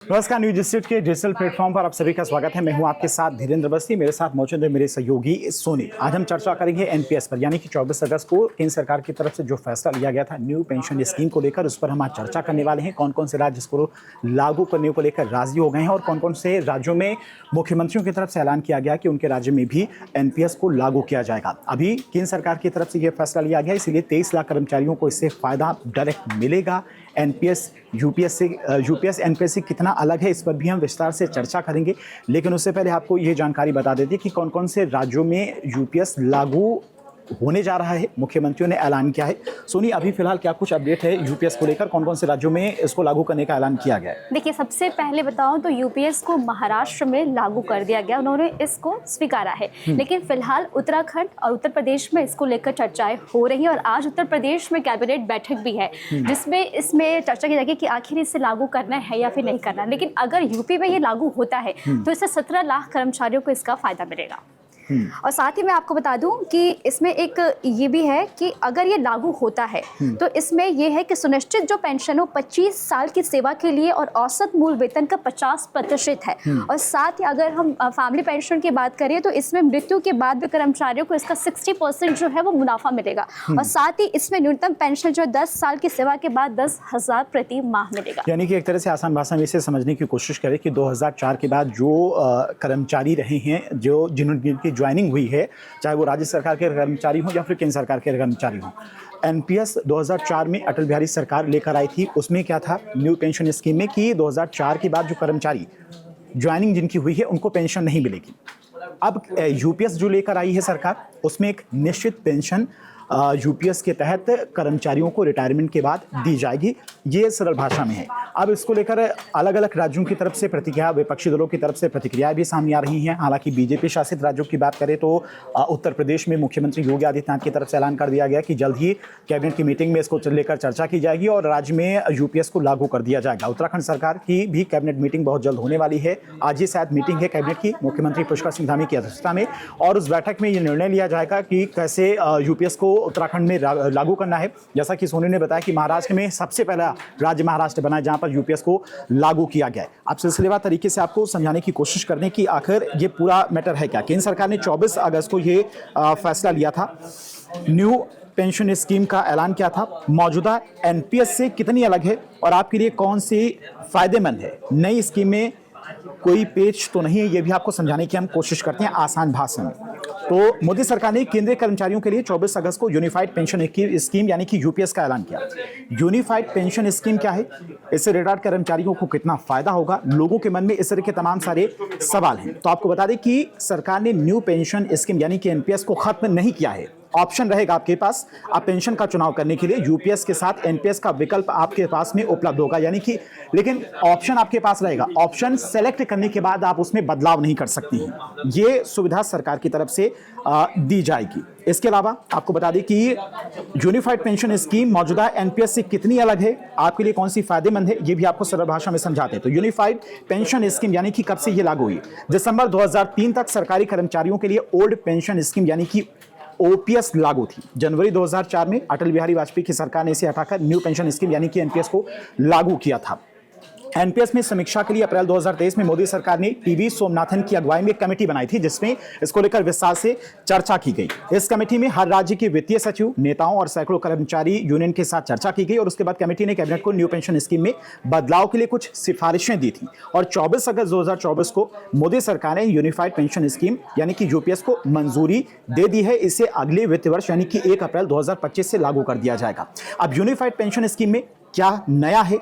नमस्कार, news street के digital platform पर आप सभी का स्वागत है। मैं हूं आपके साथ धीरेन्द्र बस्ती, मेरे साथ मौजूद है मेरे सहयोगी सोनी। आज हम चर्चा करेंगे एनपीएस पर, यानी कि 24 अगस्त को केंद्र सरकार की तरफ से जो फैसला लिया गया था न्यू पेंशन स्कीम को लेकर, उस पर हम आज चर्चा करने वाले हैं। कौन कौन से राज्य इसको लागू करने को लेकर राजी हो गए हैं और कौन कौन से राज्यों में मुख्यमंत्रियों की तरफ से ऐलान किया गया कि उनके राज्य में भी एनपीएस को लागू किया जाएगा। अभी केंद्र सरकार की तरफ से यह फैसला लिया गया, इसीलिए 23 लाख कर्मचारियों को इससे फायदा डायरेक्ट मिलेगा। एनपीएस यूपीएस एनपीएस से कितना अलग है, इस पर भी हम विस्तार से चर्चा करेंगे। लेकिन उससे पहले आपको ये जानकारी बता देते हैं कि कौन कौन से राज्यों में यूपीएस लागू होने जा रहा है, मुख्यमंत्रियों ने ऐलान किया है। सोनी, अभी फिलहाल क्या कुछ अपडेट है यूपीएस को लेकर, कौन कौन से राज्यों में इसको लागू करने का ऐलान किया गया है? देखिए, सबसे पहले बताऊं तो यूपीएस को महाराष्ट्र में लागू कर दिया गया, उन्होंने इसको स्वीकारा है। लेकिन फिलहाल उत्तराखंड और उत्तर प्रदेश में इसको लेकर चर्चाएं हो रही हैं और आज उत्तर प्रदेश में कैबिनेट बैठक भी है जिसमें इसमें चर्चा की जाएगी कि आखिर इसे लागू करना है या फिर नहीं करना। लेकिन अगर यूपी में ये लागू होता है तो इससे 17 लाख कर्मचारियों को इसका फायदा मिलेगा। और साथ ही मैं आपको बता दूं कि इसमें एक ये भी है कि अगर ये लागू होता है तो इसमें ये है कि सुनिश्चित जो पेंशन हो 25 साल की सेवा के लिए और औसत मूल वेतन का 50% है। और साथ ही अगर हम फैमिली पेंशन की बात करें तो इसमें मृत्यु के बाद भी कर्मचारियों को इसका 60% जो है वो मुनाफा मिलेगा। और साथ ही इसमें न्यूनतम पेंशन जो 10 साल की सेवा के बाद 10,000 प्रति माह मिलेगा। यानी कि एक तरह से आसान भाषा में इसे समझने की कोशिश करें कि 2004 के बाद जो कर्मचारी रहे हैं, जिनकी ज्वाइनिंग हुई है, चाहे वो राज्य सरकार के कर्मचारी हों या फिर केंद्र सरकार के कर्मचारी हों, एनपीएस 2004 में अटल बिहारी सरकार लेकर आई थी। उसमें क्या था न्यू पेंशन स्कीम में कि 2004 के बाद जो कर्मचारी ज्वाइनिंग जिनकी हुई है उनको पेंशन नहीं मिलेगी। अब यूपीएस जो लेकर आई है सरकार, उसमें एक निश्चित पेंशन यूपीएस के तहत कर्मचारियों को रिटायरमेंट के बाद दी जाएगी। ये सरल भाषा में है। अब इसको लेकर अलग अलग राज्यों की तरफ से प्रतिक्रिया, विपक्षी दलों की तरफ से प्रतिक्रिया भी सामने आ रही हैं। हालांकि बीजेपी शासित राज्यों की बात करें तो उत्तर प्रदेश में मुख्यमंत्री योगी आदित्यनाथ की तरफ से ऐलान कर दिया गया कि जल्द ही कैबिनेट की मीटिंग में इसको लेकर चर्चा की जाएगी और राज्य में यूपीएस को लागू कर दिया जाएगा। उत्तराखंड सरकार की भी कैबिनेट मीटिंग बहुत जल्द होने वाली है। आज ही शायद मीटिंग है कैबिनेट की, मुख्यमंत्री पुष्कर सिंह धामी की अध्यक्षता में, और उस बैठक में ये निर्णय लिया जाएगा कि कैसे यूपीएस को उत्तराखंड में लागू करना है। जैसा कि सोनी ने बताया कि महाराष्ट्र में सबसे पहला राज्य महाराष्ट्र बना है जहां पर यूपीएस को लागू किया गया है। अब सिलसिलेवार तरीके से आपको समझाने की कोशिश करने की आखिर ये पूरा मैटर है क्या। केंद्र सरकार ने 24 अगस्त को ये फैसला लिया था, न्यू पेंशन स्कीम का ऐलान किया था। मौजूदा एनपीएस से कितनी अलग है और आपके लिए कौन सी फायदेमंद है, नई स्कीम में कोई पेच तो नहीं है, ये भी आपको समझाने की हम कोशिश करते हैं आसान भाषा में। तो मोदी सरकार ने केंद्रीय कर्मचारियों के लिए 24 अगस्त को यूनिफाइड पेंशन स्कीम यानी कि यूपीएस का ऐलान किया। यूनिफाइड पेंशन स्कीम क्या है, इससे रिटायर्ड कर्मचारियों को कितना फायदा होगा, लोगों के मन में इस तरह के तमाम सारे सवाल हैं। तो आपको बता दें कि सरकार ने न्यू पेंशन स्कीम यानी कि एनपीएस को खत्म नहीं किया है। ऑप्शन रहेगा आपके पास, आप पेंशन का चुनाव करने के लिए यूपीएस के साथ एनपीएस का विकल्प आपके पास में उपलब्ध होगा, यानी कि लेकिन ऑप्शन आपके पास रहेगा। ऑप्शन सेलेक्ट करने के बाद आप उसमें बदलाव नहीं कर सकती हैं। ये सुविधा सरकार की तरफ से दी जाएगी। इसके अलावा आपको बता दें कि यूनिफाइड पेंशन स्कीम मौजूदा एनपीएस से कितनी अलग है, आपके लिए कौन सी फायदेमंद है, ये भी आपको सरल भाषा में समझाते हैं। तो यूनिफाइड पेंशन स्कीम यानी कि कब से ये लागू हुई, दिसंबर 2003 तक सरकारी कर्मचारियों के लिए ओल्ड पेंशन स्कीम यानी कि ओपीएस लागू थी। जनवरी 2004 में अटल बिहारी वाजपेयी की सरकार ने इसे हटाकर न्यू पेंशन स्कीम यानी कि एनपीएस को लागू किया था। एनपीएस में समीक्षा के लिए अप्रैल 2023 में मोदी सरकार ने टीवी सोमनाथन की अगुवाई में एक कमेटी बनाई थी जिसमें इसको लेकर विस्तार से चर्चा की गई। इस कमेटी में हर राज्य के वित्तीय सचिव, नेताओं और सैकड़ों कर्मचारी यूनियन के साथ चर्चा की गई और उसके बाद कमेटी ने कैबिनेट को न्यू पेंशन स्कीम में बदलाव के लिए कुछ सिफारिशें दी थी। और 24 अगस्त 2024 को मोदी सरकार ने यूनिफाइड पेंशन स्कीम यानी कि यूपीएस को मंजूरी दे दी है। इसे अगले वित्त वर्ष यानी कि 1 अप्रैल 2025 से लागू कर दिया जाएगा। अब यूनिफाइड पेंशन स्कीम में क्या नया है,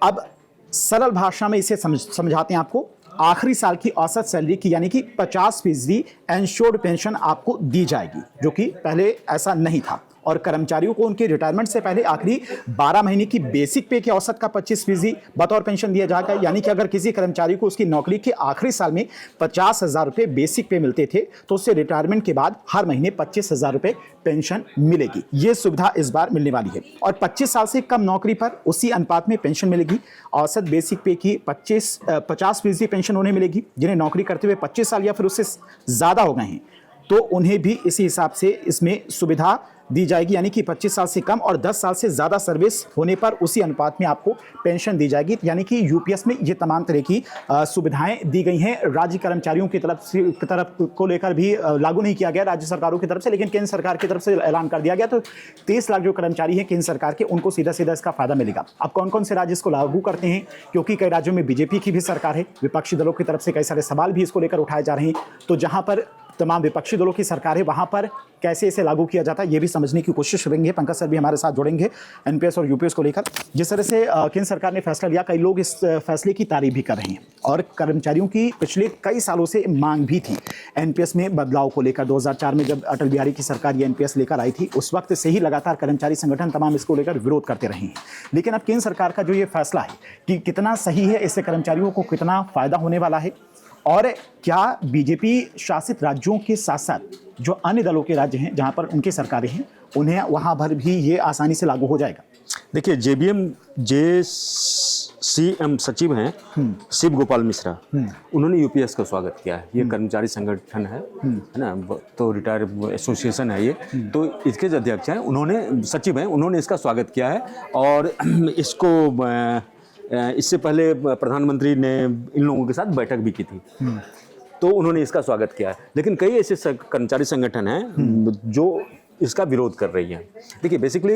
अब सरल भाषा में इसे समझाते हैं आपको। आखिरी साल की औसत सैलरी की यानी कि 50% एंश्योर्ड पेंशन आपको दी जाएगी, जो कि पहले ऐसा नहीं था। और कर्मचारियों को उनके रिटायरमेंट से पहले आखिरी 12 महीने की बेसिक पे के औसत का 25% बतौर पेंशन दिया जाएगा। यानी कि अगर किसी कर्मचारी को उसकी नौकरी के आखिरी साल में 50,000 रुपये बेसिक पे मिलते थे तो उससे रिटायरमेंट के बाद हर महीने 25,000 रुपये पेंशन मिलेगी। ये सुविधा इस बार मिलने वाली है। और 25 साल से कम नौकरी पर उसी अनुपात में पेंशन मिलेगी। औसत बेसिक पे की 50% पेंशन उन्हें मिलेगी जिन्हें नौकरी करते हुए 25 साल या फिर उससे ज़्यादा हो गए हैं, तो उन्हें भी इसी हिसाब से इसमें सुविधा दी जाएगी, यानी कि 25 साल से कम और 10 साल से ज़्यादा सर्विस होने पर उसी अनुपात में आपको पेंशन दी जाएगी। यानी कि यूपीएस में ये तमाम तरह की सुविधाएं दी गई हैं। राज्य कर्मचारियों की तरफ को लेकर भी लागू नहीं किया गया राज्य सरकारों की तरफ से, लेकिन केंद्र सरकार की तरफ से ऐलान कर दिया गया। तो 23 लाख जो कर्मचारी हैं केंद्र सरकार के, उनको सीधा सीधा इसका फायदा मिलेगा। अब कौन कौन से राज्य इसको लागू करते हैं, क्योंकि कई राज्यों में बीजेपी की भी सरकार है, विपक्षी दलों की तरफ से कई सारे सवाल भी इसको लेकर उठाए जा रहे हैं। तो जहां पर तमाम विपक्षी दलों की सरकार है, वहां पर कैसे इसे लागू किया जाता है ये भी समझने की कोशिश करेंगे। पंकज सर भी हमारे साथ जुड़ेंगे एनपीएस और यूपीएस को लेकर। जिस तरह से केंद्र सरकार ने फैसला लिया, कई लोग इस फैसले की तारीफ भी कर रहे हैं और कर्मचारियों की पिछले कई सालों से मांग भी थी एनपीएस में बदलाव को लेकर। 2004 में जब अटल बिहारी की सरकार ये एनपीएस लेकर आई थी, उस वक्त से ही लगातार कर्मचारी संगठन तमाम इसको लेकर विरोध करते रहे हैं। लेकिन अब केंद्र सरकार का जो ये फैसला है कि कितना सही है, इससे कर्मचारियों को कितना फायदा होने वाला है, और क्या बीजेपी शासित राज्यों के साथ साथ जो अन्य दलों के राज्य हैं जहां पर उनकी सरकारें हैं, उन्हें वहां पर भी ये आसानी से लागू हो जाएगा? देखिए, जेसीएम सचिव हैं शिव गोपाल मिश्रा, उन्होंने यूपीएस का स्वागत किया है। ये कर्मचारी संगठन है ना, तो रिटायर एसोसिएशन है ये, तो इसके जो अध्यक्ष हैं, उन्होंने सचिव हैं, उन्होंने इसका स्वागत किया है। और इसको इससे पहले प्रधानमंत्री ने इन लोगों के साथ बैठक भी की थी, तो उन्होंने इसका स्वागत किया है। लेकिन कई ऐसे कर्मचारी संगठन हैं जो इसका विरोध कर रही हैं। देखिए, बेसिकली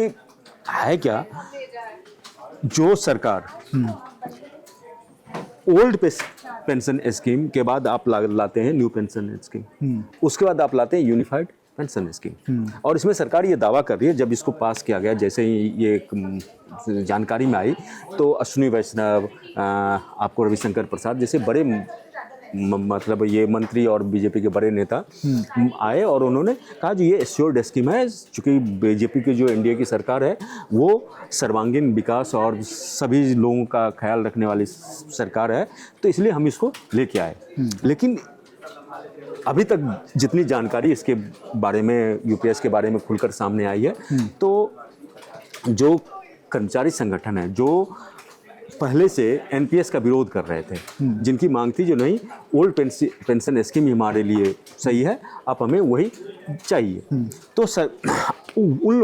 है क्या, जो सरकार ओल्ड पेंशन स्कीम के बाद आप लाते हैं न्यू पेंशन स्कीम, उसके बाद आप लाते हैं यूनिफाइड पेंशन स्कीम, और इसमें सरकार ये दावा कर रही है, जब इसको पास किया गया, जैसे ही ये जानकारी में आई, तो अश्विनी वैष्णव, आपको रविशंकर प्रसाद जैसे बड़े मतलब ये मंत्री और बीजेपी के बड़े नेता आए और उन्होंने कहा जो ये एश्योर्ड स्कीम है, चूँकि बीजेपी की जो एनडीए की सरकार है वो सर्वांगीण विकास और सभी लोगों का ख्याल रखने वाली सरकार है, तो इसलिए हम इसको लेके आए। लेकिन अभी तक जितनी जानकारी इसके बारे में, यूपीएस के बारे में खुलकर सामने आई है, तो जो कर्मचारी संगठन है जो पहले से एनपीएस का विरोध कर रहे थे, जिनकी मांग थी जो नहीं, ओल्ड पेंशन स्कीम हमारे लिए सही है, आप हमें वही चाहिए, तो उन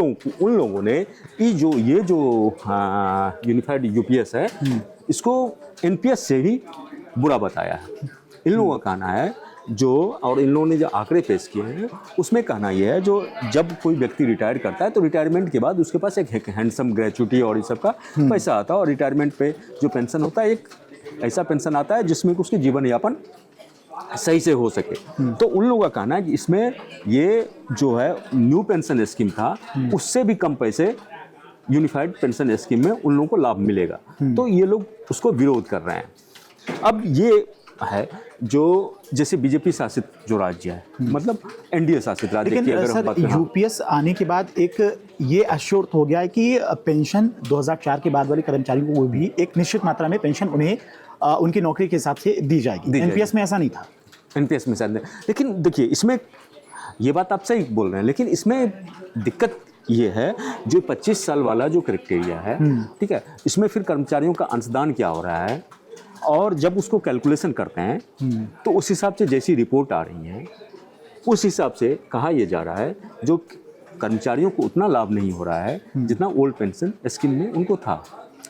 लोगों ने ये जो यूनिफाइड यूपीएस है, इसको एनपीएस से भी बुरा बताया है। इन लोगों का कहना है और इन लोगों ने जो आंकड़े पेश किए हैं उसमें कहना यह है, जो जब कोई व्यक्ति रिटायर करता है तो रिटायरमेंट के बाद उसके पास एक हैंडसम ग्रेचुटी और इस सब का पैसा आता है, और रिटायरमेंट पे जो पेंशन होता है, एक ऐसा पेंशन आता है जिसमें उसके जीवन यापन सही से हो सके। तो उन लोगों का कहना है कि इसमें ये जो है न्यू पेंशन स्कीम था, उससे भी कम पैसे यूनिफाइड पेंशन स्कीम में उन लोगों को लाभ मिलेगा, तो ये लोग उसको विरोध कर रहे हैं। अब ये है जो जैसे बीजेपी शासित जो राज्य है, मतलब एनडीए शासित राज्य की अगर हम बात करें, यूपीएस आने के बाद एक ये अश्योर हो गया है कि पेंशन 2004 के बाद वाले कर्मचारियों को भी एक निश्चित मात्रा में पेंशन उन्हें उनकी नौकरी के हिसाब से दी जाएगी। एनपीएस में ऐसा नहीं था। एनपीएस में शायद नहीं, लेकिन देखिए इसमें ये बात आप सही बोल रहे हैं, लेकिन इसमें दिक्कत ये है जो 25 साल वाला जो क्राइटेरिया है, ठीक है, इसमें फिर कर्मचारियों का अंशदान क्या हो रहा है, और जब उसको कैलकुलेशन करते हैं तो उस हिसाब से जैसी रिपोर्ट आ रही है उस हिसाब से कहा यह जा रहा है जो कर्मचारियों को उतना लाभ नहीं हो रहा है जितना ओल्ड पेंशन स्कीम में उनको था,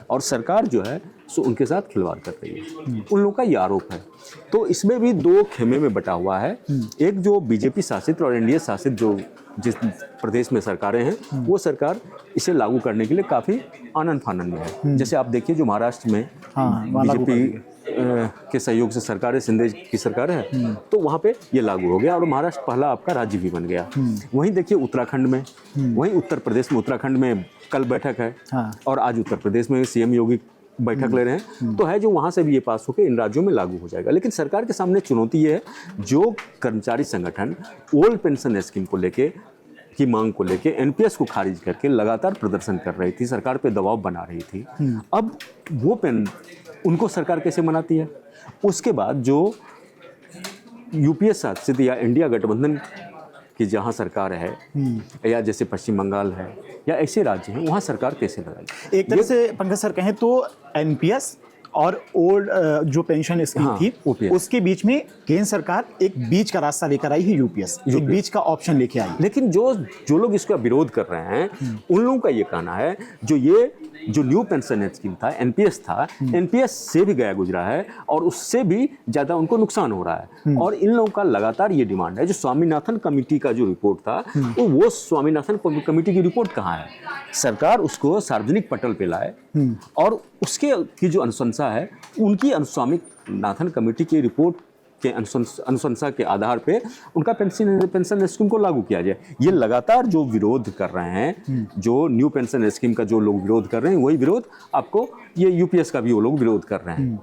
और सरकार जो है सो उनके साथ खिलवाड़ कर रही है, उन लोगों का ये आरोप है। तो इसमें भी दो खेमे में बटा हुआ है, एक जो बीजेपी शासित और एनडीए शासित जो जिस प्रदेश में सरकारें हैं, वो सरकार इसे लागू करने के लिए काफ़ी आनन फानन में है। जैसे आप देखिए जो महाराष्ट्र में बीजेपी के सहयोग से सरकार है, शिंदे की सरकार है, तो वहाँ पे ये लागू हो गया और महाराष्ट्र पहला आपका राज्य भी बन गया। वहीं देखिए उत्तराखंड में, वहीं उत्तर प्रदेश में, उत्तराखंड में कल बैठक है और आज उत्तर प्रदेश में सीएम योगी बैठक ले रहे हैं, तो है जो वहाँ से भी ये पास होकर इन राज्यों में लागू हो जाएगा। लेकिन सरकार के सामने चुनौती ये है, जो कर्मचारी संगठन ओल्ड पेंशन स्कीम को लेके की मांग को लेके एनपीएस को खारिज करके लगातार प्रदर्शन कर रही थी, सरकार पे दबाव बना रही थी, अब वो उनको सरकार कैसे मनाती है? उसके बाद जो यूपीएस शासित या इंडिया गठबंधन की जहाँ सरकार है, या जैसे पश्चिम बंगाल है या ऐसे राज्य हैं, वहाँ सरकार कैसे लगाएगी? एक तरह से पंकज सर कहें तो एनपीएस और ओल्ड जो पेंशन स्कीम हाँ, थी OPS। उसके बीच में केंद्र सरकार एक बीच का रास्ता लेकर आई है, यूपीएस एक बीच का ऑप्शन लेके आई। लेकिन जो लोग इसका विरोध कर रहे हैं उन लोगों का ये कहना है जो न्यू पेंशन स्कीम था, एनपीएस था, एनपीएस से भी गया गुजरा है और उससे भी ज़्यादा उनको नुकसान हो रहा है। और इन लोगों का लगातार ये डिमांड है, जो स्वामीनाथन कमेटी का जो रिपोर्ट था वो स्वामीनाथन कमेटी की रिपोर्ट कहाँ है? सरकार उसको सार्वजनिक पटल पे लाए और उसके की जो अनुशंसा है उनकी स्वामीनाथन कमेटी की रिपोर्ट के अनुशंसा के आधार पे उनका पेंशन स्कीम को लागू किया जाए। ये लगातार जो विरोध कर रहे हैं, जो न्यू पेंशन स्कीम का जो लोग विरोध कर रहे हैं, वही विरोध आपको ये यूपीएस का भी वो लोग विरोध कर रहे हैं।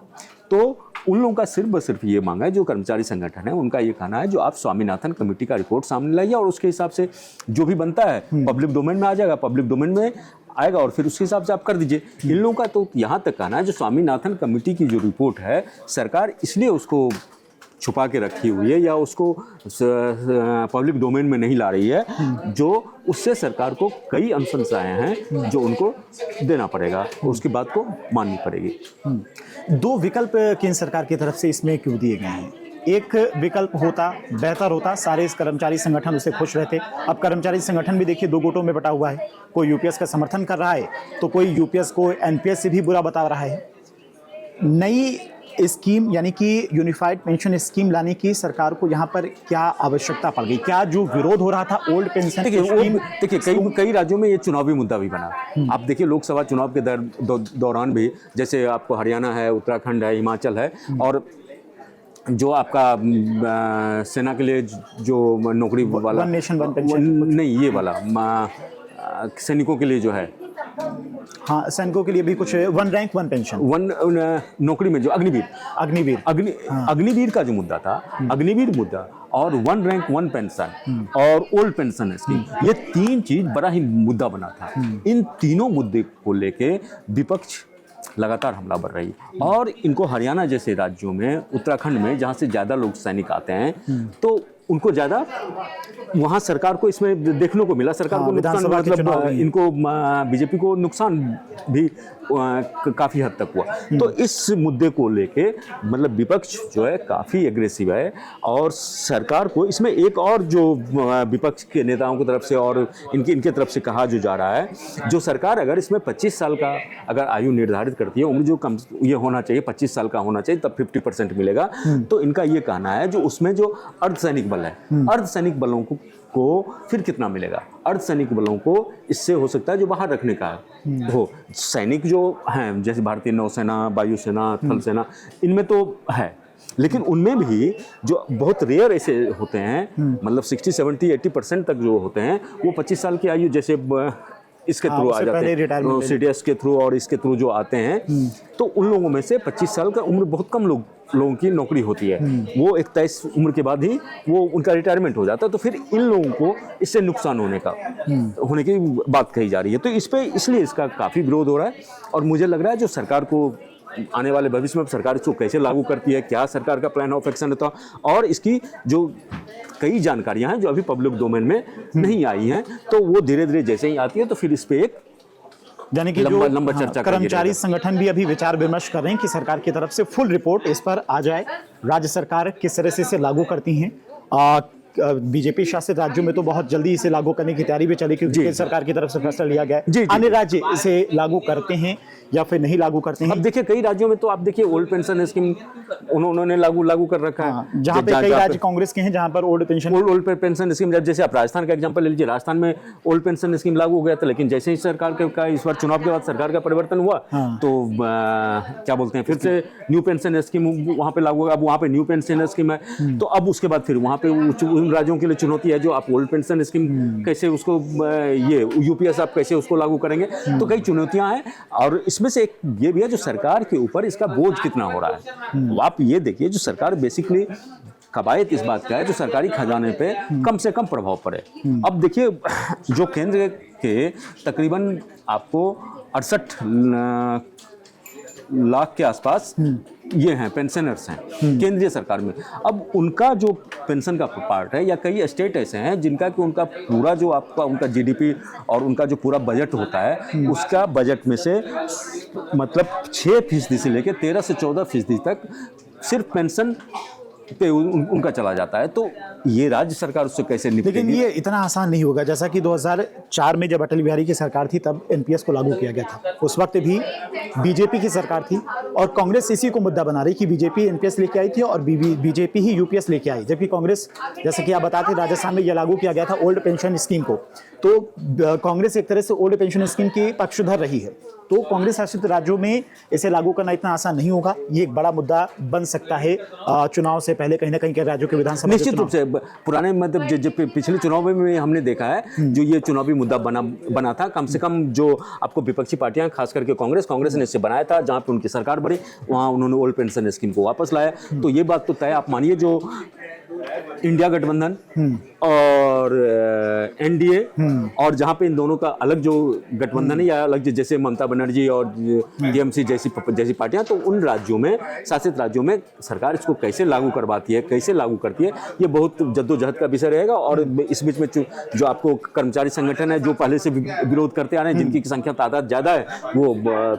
तो उन लोगों का सिर्फ ये मांगा है, जो कर्मचारी संगठन है उनका ये कहना है जो आप स्वामीनाथन कमेटी का रिपोर्ट सामने लाइए और उसके हिसाब से जो भी बनता है पब्लिक डोमेन में आ जाएगा, पब्लिक डोमेन में आएगा और फिर उसके हिसाब से आप कर दीजिए। इन लोगों का तो यहाँ तक कहना है जो स्वामीनाथन कमेटी की जो रिपोर्ट है सरकार इसलिए उसको छुपा के रखी हुई है या उसको पब्लिक डोमेन में नहीं ला रही है, जो उससे सरकार को कई अनुशंसाएं हैं जो उनको देना पड़ेगा, उसकी बात को माननी पड़ेगी। दो विकल्प केंद्र सरकार की तरफ से इसमें क्यों दिए गए हैं? एक विकल्प होता बेहतर होता, सारे इस कर्मचारी संगठन उससे खुश रहते। अब कर्मचारी संगठन भी देखिए दो गुटों में बटा हुआ है, कोई यूपीएस का समर्थन कर रहा है तो कोई यूपीएस को एनपीएस से भी बुरा बता रहा है। नई स्कीम यानी कि यूनिफाइड पेंशन स्कीम लाने की सरकार को यहाँ पर क्या आवश्यकता पड़ गई? क्या जो विरोध हो रहा था ओल्ड पेंशन देखिए कई राज्यों में ये चुनावी मुद्दा भी बना। आप देखिए लोकसभा चुनाव के दौरान भी, जैसे आपको हरियाणा है, उत्तराखंड है, हिमाचल है, और जो आपका सेना के लिए जो नौकरी वाला वन नेशन वन पेंशन नहीं, ये वाला सैनिकों के लिए जो है, हाँ सैनिकों के लिए भी कुछ one rank one pension, one नौकरी में जो अग्निवीर का जो मुद्दा था, अग्निवीर मुद्दा और वन रैंक वन पेंशन और ओल्ड पेंशन स्कीम, ये तीन चीज बड़ा ही मुद्दा बना था। इन तीनों मुद्दे को लेके विपक्ष लगातार हमला बर रही और इनको हरियाणा जैसे राज्यों में, उत्तराखंड में जहाँ से ज़्यादा लोग सैनिक आते हैं तो उनको ज़्यादा वहाँ सरकार को इसमें देखने को मिला। सरकार को नुकसान, मतलब इनको बीजेपी को नुकसान भी काफ़ी हद तक हुआ। तो इस मुद्दे को लेके मतलब विपक्ष जो है काफ़ी एग्रेसिव है और सरकार को इसमें एक और जो विपक्ष के नेताओं की तरफ से और इनके तरफ से कहा जो जा रहा है, जो सरकार अगर इसमें 25 साल का अगर आयु निर्धारित करती है, उम्र जो कम ये होना चाहिए 25 साल का होना चाहिए, तब 50% मिलेगा। तो इनका ये कहना है जो उसमें जो अर्धसैनिक बल है, अर्धसैनिक बलों को फिर कितना मिलेगा? अर्धसैनिक बलों को इससे हो सकता है जो बाहर रखने का हो, सैनिक जो हैं जैसे भारतीय नौसेना, वायुसेना, थल सेना, इनमें तो है, लेकिन उनमें भी जो बहुत रेयर ऐसे होते हैं, मतलब 60, 70, 80% तक जो होते हैं वो 25 साल की आयु जैसे इसके थ्रू आ जाते हैं, सीडीएस के थ्रू और इसके थ्रू जो आते हैं, तो उन लोगों में से 25 साल का उम्र बहुत कम लोगों की नौकरी होती है, वो 21 उम्र के बाद ही वो उनका रिटायरमेंट हो जाता है। तो फिर इन लोगों को इससे नुकसान होने की बात कही जा रही है। तो इसलिए इसका काफ़ी विरोध हो रहा है और मुझे लग रहा है जो सरकार को आने वाले भविष्य में सरकार इसको कैसे लागू करती है, क्या सरकार का प्लान ऑफ एक्शन होता, और इसकी जो कई जानकारियां हैं जो अभी पब्लिक डोमेन में नहीं आई हैं, तो वो धीरे धीरे जैसे ही आती है तो फिर इस पे एक यानी कि लंबा चर्चा कर्मचारी संगठन भी अभी विचार विमर्श कर रहे हैं कि सरकार की तरफ से फुल रिपोर्ट इस पर आ जाए, राज्य सरकार किस तरह से इसे लागू करती हैं। बीजेपी शासित राज्यों में तो बहुत जल्दी इसे लागू करने की तैयारी भी चली क्योंकि केंद्र सरकार की तरफ से फैसला लिया गया है। अन्य राज्य इसे लागू करते हैं या फिर नहीं लागू करते हैं? अब देखिए कई राज्यों में तो आप देखिए ओल्ड पेंशन स्कीम उन्होंने लागू कर रखा है, जहाँ पे कई राज्य कांग्रेस के हैं जहाँ पर ओल्ड पेंशन स्कीम, जैसे आप राजस्थान का एग्जांपल ले लीजिए, राजस्थान में ओल्ड पेंशन स्कीम लागू हो गया था, लेकिन जैसे ही सरकार का इस बार चुनाव के बाद सरकार का परिवर्तन हुआ तो क्या बोलते हैं फिर से न्यू पेंशन स्कीम वहाँ पे लागू होगा। अब वहाँ पे न्यू पेंशन स्कीम है तो अब उसके बाद फिर वहाँ पे उन राज्यों के लिए चुनौती है जो आप ओल्ड पेंशन स्कीम कैसे उसको ये यूपीएस आप कैसे उसको लागू करेंगे। तो कई चुनौतियां हैं और इसमें से एक ये भी है जो सरकार के ऊपर इसका बोझ कितना हो रहा है। आप ये देखिए जो सरकार बेसिकली कवायद इस बात का है जो सरकारी खजाने पे कम से कम प्रभाव पड़े। अब देखिए जो केंद्र के तकरीबन आपको 68 लाख के आसपास ये हैं पेंशनर्स हैं केंद्रीय सरकार में। अब उनका जो पेंशन का पार्ट है, या कई स्टेट ऐसे हैं जिनका कि उनका पूरा जो आपका उनका जीडीपी और उनका जो पूरा बजट होता है, उसका बजट में से मतलब 6% से लेकर 13 से 14% तक सिर्फ पेंशन पे उनका चला जाता है। तो ये राज्य सरकार उससे कैसे निपटेगी? लेकिन ये इतना आसान नहीं होगा। जैसा कि 2004 में जब अटल बिहारी की सरकार थी तब एनपीएस को लागू किया गया था। उस वक्त भी बीजेपी की सरकार थी और कांग्रेस इसी को मुद्दा बना रही कि बीजेपी एनपीएस लेके आई थी और बीजेपी ही यूपीएस लेके आई, जबकि कांग्रेस, जैसे कि आप बताते, राजस्थान में यह लागू किया गया था ओल्ड पेंशन स्कीम को। तो कांग्रेस एक तरह से ओल्ड पेंशन स्कीम की पक्षधर रही है। तो कांग्रेस शासित राज्यों में इसे लागू करना इतना आसान नहीं होगा। ये एक बड़ा मुद्दा बन सकता है चुनाव से पहले कहीं ना कहीं के राज्यों के विधानसभा। निश्चित रूप से पुराने मतलब जब पिछले चुनाव में हमने देखा है जो ये चुनावी मुद्दा बना था, कम से कम जो आपको विपक्षी पार्टियां खास करके कांग्रेस ने इससे बनाया था, जहां पे उनकी सरकार बनी वहां उन्होंने ओल्ड पेंशन स्कीम को वापस लाया। तो ये बात तो तय, आप मानिए जो इंडिया गठबंधन और एनडीए और जहां पे इन दोनों का अलग जो गठबंधन है या अलग जैसे ममता बनर्जी और टीएमसी जैसी पार्टियां, तो उन राज्यों में, शासित राज्यों में सरकार इसको कैसे लागू करवाती है, कैसे लागू करती है, ये बहुत जद्दोजहद का विषय रहेगा। और इस बीच में जो आपको कर्मचारी संगठन है जो पहले से विरोध करते आ रहे हैं, जिनकी संख्या तादाद ज्यादा है, वो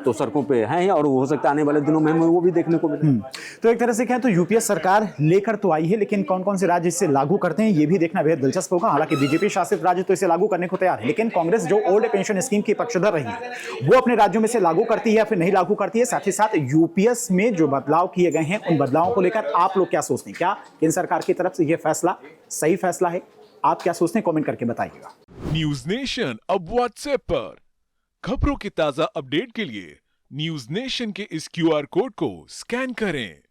तो सड़कों पे हैं और हो सकता है आने वाले दिनों में हमें वो भी देखने को मिले। तो एक तरह से कहें तो यूपीएस सरकार लेकर तो आई है, लेकिन कौन कौन से राज्य इसे लागू करते हैं ये भी देखना बेहद दिलचस्प होगा। हालांकि बीजेपी शासित राज्य तो इसे लागू करने को तैयार है, लेकिन कांग्रेस जो ओल्ड पेंशन स्कीम की पक्षधर रही है, वो अपने राज्यों में से लागू करती है या फिर नहीं लागू करती है। साथ ही साथ यूपीएस में जो बदलाव किए गए हैं, उन बदलावों को लेकर आप लोग क्या सोचते हैं? क्या केंद्र सरकार की तरफ से यह फैसला सही फैसला है? आप क्या सोचते हैं? कमेंट करके बताइएगा। न्यूज नेशन अब व्हाट्सएप पर खबरों के ताजा अपडेट के लिए न्यूज नेशन के इस क्यूआर कोड को स्कैन करें।